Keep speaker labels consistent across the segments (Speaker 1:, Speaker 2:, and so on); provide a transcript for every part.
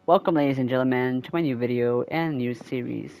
Speaker 1: Welcome, ladies and gentlemen, to my new video and new series.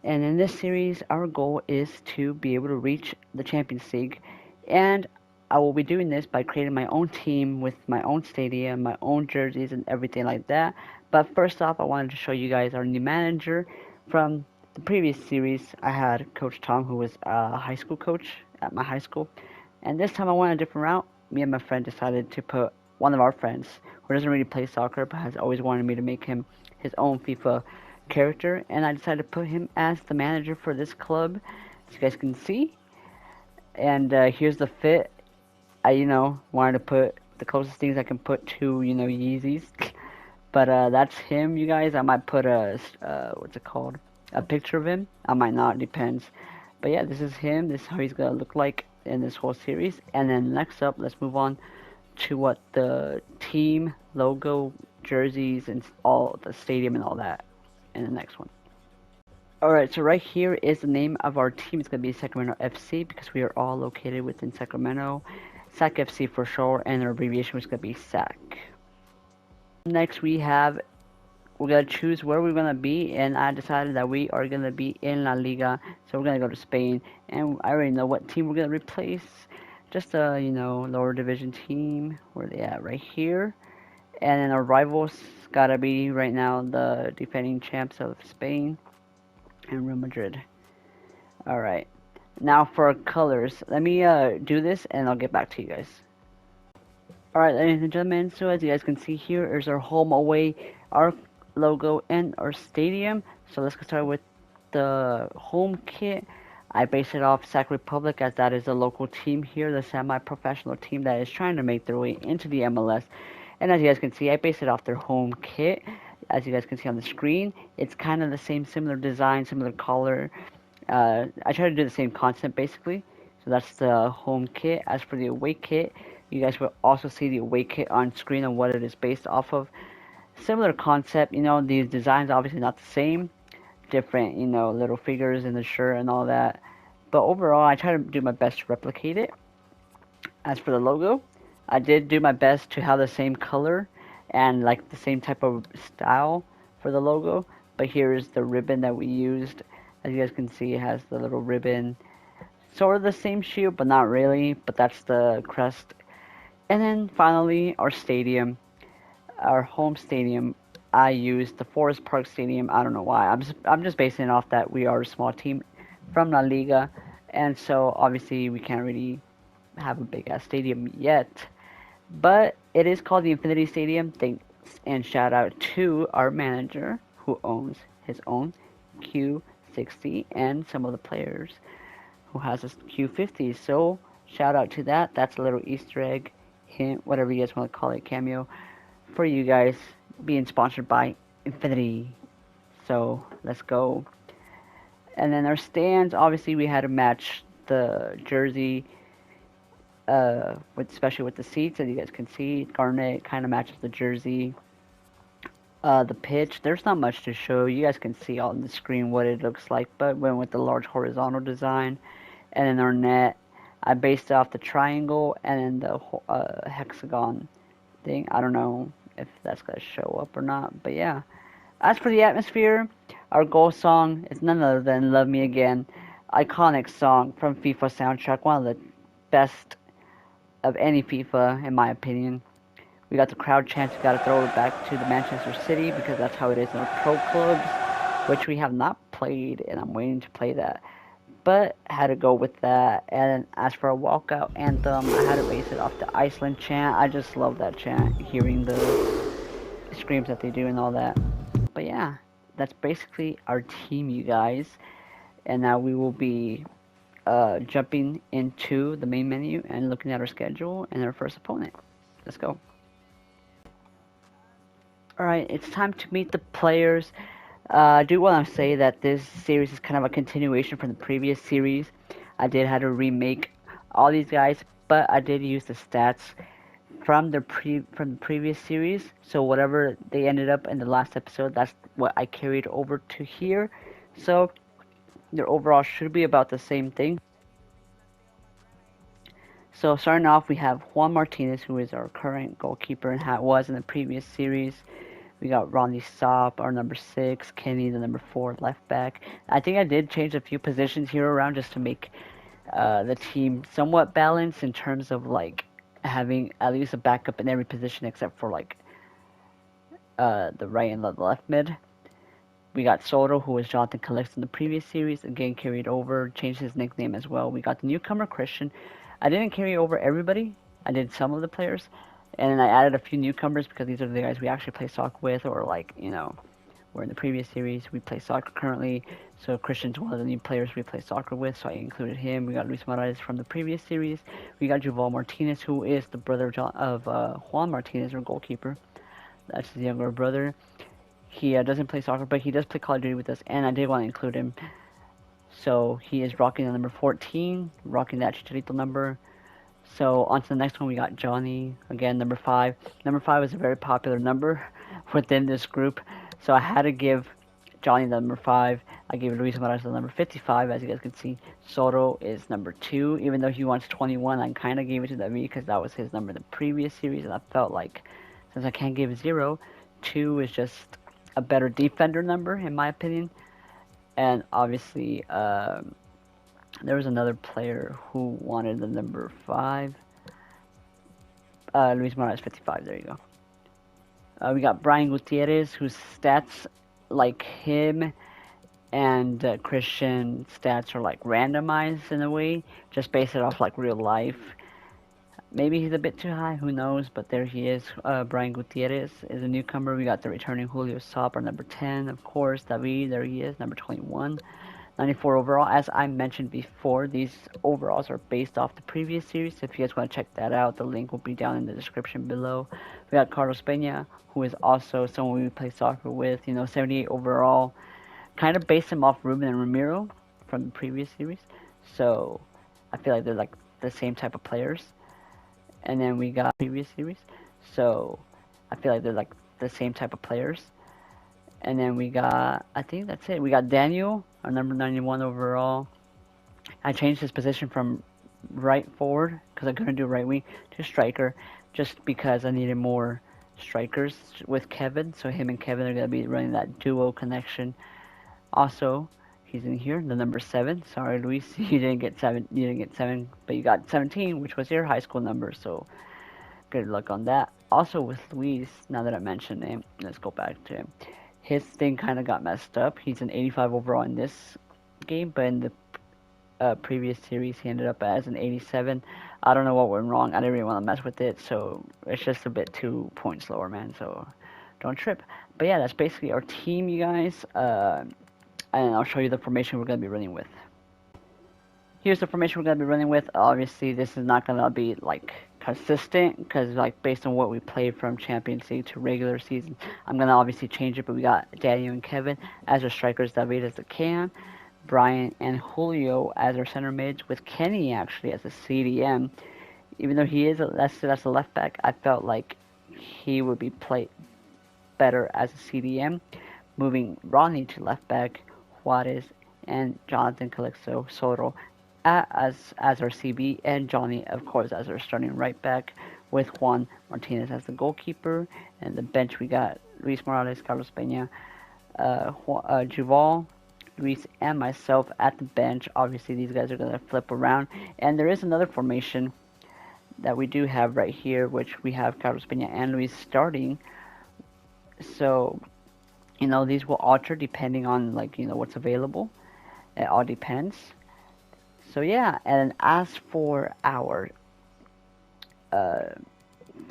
Speaker 1: And in this series, our goal is to be able to reach the Champions League. And I will be doing this by creating my own team with my own stadium, my own jerseys, and everything like that. But first off, I wanted to show you guys our new manager. From the previous series, I had Coach Tom, who was a high school coach at my high school. And this time I went a different route. Me and my friend decided to put one of our friends, who doesn't really play soccer but has always wanted me to make him his own FIFA character, and I decided to put him as the manager for this club, as you guys can see. And here's the fit. I wanted to put the closest things I can put to, Yeezys. But that's him, you guys. I might put what's it called? A picture of him. I might not, depends. But yeah, this is him. This is how he's gonna look like in this whole series. And then next up, let's move on to what the team logo, jerseys, and all the stadium and all that in the next one. Alright, so right here is the name of our team. It's going to be Sacramento FC because we are all located within Sacramento. SAC FC for sure, and our abbreviation is going to be SAC. Next we're going to choose where we're going to be, and I decided that we are going to be in La Liga, so we're going to go to Spain, and I already know what team we're going to replace. Just a, lower division team. Where they at? Right here. And then our rivals got to be right now the defending champs of Spain and Real Madrid. Alright. Now for colors. Let me do this and I'll get back to you guys. Alright, ladies and gentlemen, so as you guys can see here is our home away, our logo, and our stadium. So let's get started with the home kit. I base it off Sac Republic, as that is a local team here, the semi-professional team that is trying to make their way into the MLS. And as you guys can see, I base it off their home kit. As you guys can see on the screen, it's kind of the same, similar design, similar color. I try to do the same concept basically. So that's the home kit. As for the away kit, you guys will also see the away kit on screen and what it is based off of. Similar concept, these designs obviously not the same. Different, little figures in the shirt and all that. But overall, I try to do my best to replicate it. As for the logo, I did do my best to have the same color and like the same type of style for the logo. But here's the ribbon that we used. As you guys can see, it has the little ribbon. Sort of the same shield, but not really. But that's the crest. And then finally, our stadium. Our home stadium. I used the Forest Park Stadium. I don't know why. I'm just basing it off that we are a small team from La Liga. And so obviously we can't really have a big ass stadium yet. But it is called the Infinity Stadium. Thanks and shout out to our manager who owns his own Q60 and some of the players who has a Q50. So shout out to that. That's a little Easter egg, hint, whatever you guys want to call it, cameo for you guys, being sponsored by Infinity. So let's go. And then our stands, obviously we had to match the jersey, especially with the seats. As you guys can see, garnet kind of matches the jersey. The pitch, there's not much to show. You guys can see on the screen what it looks like, but went with the large horizontal design. And then our net, I based off the triangle and then the hexagon thing. I don't know if that's going to show up or not, but yeah. As for the atmosphere, our goal song is none other than Love Me Again. Iconic song from FIFA soundtrack, one of the best of any FIFA, in my opinion. We got the crowd chants, we got to throw it back to the Manchester City because that's how it is in the pro clubs, which we have not played, and I'm waiting to play that. But I had to go with that. And as for a walkout anthem, I had to base it off the Iceland chant. I just love that chant, hearing the screams that they do and all that. But yeah, that's basically our team, you guys. And now we will be jumping into the main menu and looking at our schedule and our first opponent. Let's go. Alright, it's time to meet the players. I do want to say that this series is kind of a continuation from the previous series. I did have to remake all these guys, but I did use the stats from the previous series. So whatever they ended up in the last episode, that's what I carried over to here. So their overall should be about the same thing. So starting off, we have Juan Martinez, who is our current goalkeeper and was in the previous series. We got Ronnie Sop, our number 6, Kenny, the number 4 left back. I think I did change a few positions here around just to make the team somewhat balanced in terms of like having at least a backup in every position except for like the right and the left mid. We got Soto, who was Jonathan Calix in the previous series, again carried over, changed his nickname as well. We got the newcomer Christian. I didn't carry over everybody. I did some of the players, and I added a few newcomers because these are the guys we actually play soccer with, or like we're in the previous series. We play soccer currently, so Christian's one of the new players we play soccer with, so I included him. We got Luis Morales from the previous series. We got Juval Martinez, who is the brother of Juan Martinez, our goalkeeper. That's his younger brother. He doesn't play soccer, but he does play Call of Duty with us, and I did want to include him. So he is rocking the number 14, rocking that Chicharito number. So on to the next one, we got Johnny, again, number 5. Number 5 is a very popular number within this group, so I had to give Johnny the number 5. I gave Luis Morales the number 55, as you guys can see. Soto is number 2, even though he wants 21, I kind of gave it to David because that was his number in the previous series, and I felt like, since I can't give 0, 2 is just a better defender number, in my opinion. And obviously, there was another player who wanted the number 5. Luis Morales, 55, there you go. We got Brian Gutierrez, whose stats, like him and Christian stats, are like randomized in a way, just based it off like real life. Maybe he's a bit too high, who knows, but there he is. Brian Gutierrez is a newcomer. We got the returning Julio Sop, our number 10, of course. David, there he is, number 21. 94 overall. As I mentioned before, these overalls are based off the previous series. So if you guys want to check that out, the link will be down in the description below. We got Carlos Peña, who is also someone we play soccer with. 78 overall. Kind of based him off Ruben and Ramiro from the previous series. So I feel like they're like the same type of players. And then we got previous series, so I feel like they're like the same type of players. And then we got, I think that's it. We got Daniel, our number 91 overall. I changed his position from right forward because I couldn't do right wing to striker, just because I needed more strikers with Kevin. So him and Kevin are gonna be running that duo connection. Also, he's in here, the number 7. Sorry, Luis, you didn't get 7. You didn't get 7, but you got 17, which was your high school number. So good luck on that. Also with Luis, now that I mentioned him, let's go back to him. His thing kind of got messed up. He's an 85 overall in this game, but in the previous series, he ended up as an 87. I don't know what went wrong. I didn't really want to mess with it, so it's just a bit 2 points lower, man. So don't trip. But yeah, that's basically our team, you guys. And I'll show you the formation we're going to be running with. Here's the formation we're going to be running with. Obviously, this is not going to be like consistent because like based on what we played from Champions League to regular season, I'm going to obviously change it. But we got Daniel and Kevin as our strikers, David as the cam, Brian and Julio as our center mids, with Kenny actually as a CDM. Even though he is that's a left back, I felt like he would be played better as a CDM, moving Ronnie to left back, Juarez and Jonathan Calixto Soto as our CB, and Johnny, of course, as our starting right back, with Juan Martinez as the goalkeeper. And the bench, we got Luis Morales, Carlos Peña, Juval, Luis, and myself at the bench. Obviously, these guys are going to flip around. And there is another formation that we do have right here, which we have Carlos Peña and Luis starting. So these will alter depending on what's available. It all depends. So yeah, and as for our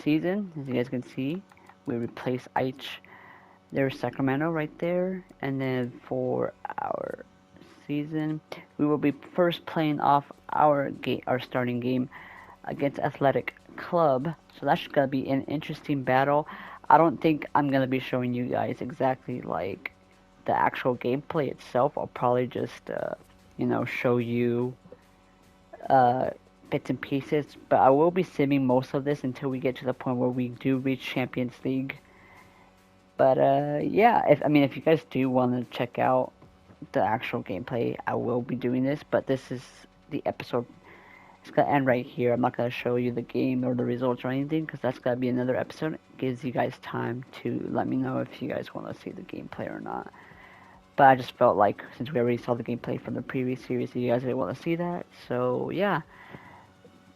Speaker 1: season, as you guys can see, we replace H. There's Sacramento right there, and then for our season, we will be first playing off our starting game against Athletic Club. So that's gonna be an interesting battle. I don't think I'm going to be showing you guys exactly like the actual gameplay itself. I'll probably just, show you bits and pieces. But I will be simming most of this until we get to the point where we do reach Champions League. But yeah, if you guys do want to check out the actual gameplay, I will be doing this. But this is the episode it's gonna end right here. I'm not gonna show you the game or the results or anything because that's gonna be another episode. It gives you guys time to let me know if you guys want to see the gameplay or not. But I just felt like since we already saw the gameplay from the previous series, you guys didn't want to see that. So yeah.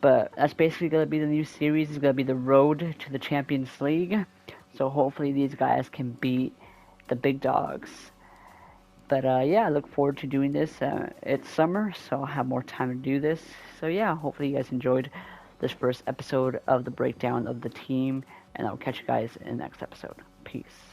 Speaker 1: But that's basically gonna be the new series. It's gonna be the road to the Champions League. So hopefully these guys can beat the big dogs. But yeah, I look forward to doing this. It's summer, so I'll have more time to do this. So yeah, hopefully you guys enjoyed this first episode of the breakdown of the team, and I'll catch you guys in the next episode. Peace.